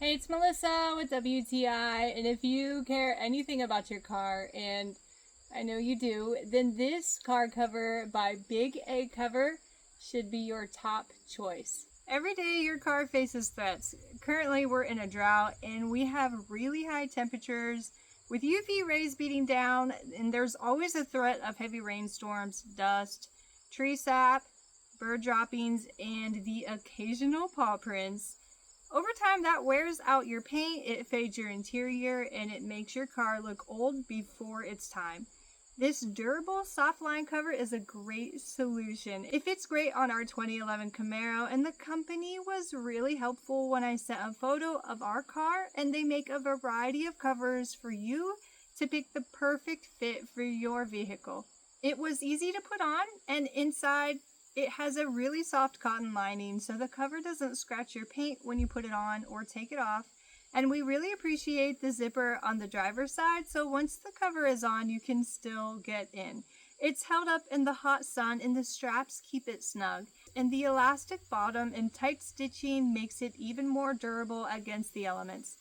Hey, it's Melissa with WTI, and if you care anything about your car, and I know you do, then this car cover by BIGACOVER should be your top choice. Every day your car faces threats. Currently we're in a drought and we have really high temperatures with UV rays beating down, and there's always a threat of heavy rainstorms, dust, tree sap, bird droppings, and the occasional paw prints. Over time, that wears out your paint, it fades your interior, and it makes your car look old before its time. This durable soft line cover is a great solution. It fits great on our 2011 Camaro, and the company was really helpful when I sent a photo of our car, and they make a variety of covers for you to pick the perfect fit for your vehicle. It was easy to put on, and inside it has a really soft cotton lining, so the cover doesn't scratch your paint when you put it on or take it off. And we really appreciate the zipper on the driver's side, so once the cover is on, you can still get in. It's held up in the hot sun and the straps keep it snug. And the elastic bottom and tight stitching makes it even more durable against the elements.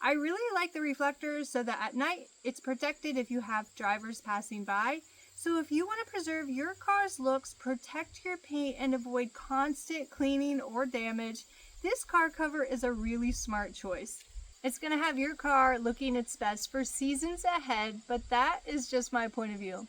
I really like the reflectors so that at night it's protected if you have drivers passing by. So if you want to preserve your car's looks, protect your paint, and avoid constant cleaning or damage, this car cover is a really smart choice. It's going to have your car looking its best for seasons ahead, but that is just my point of view.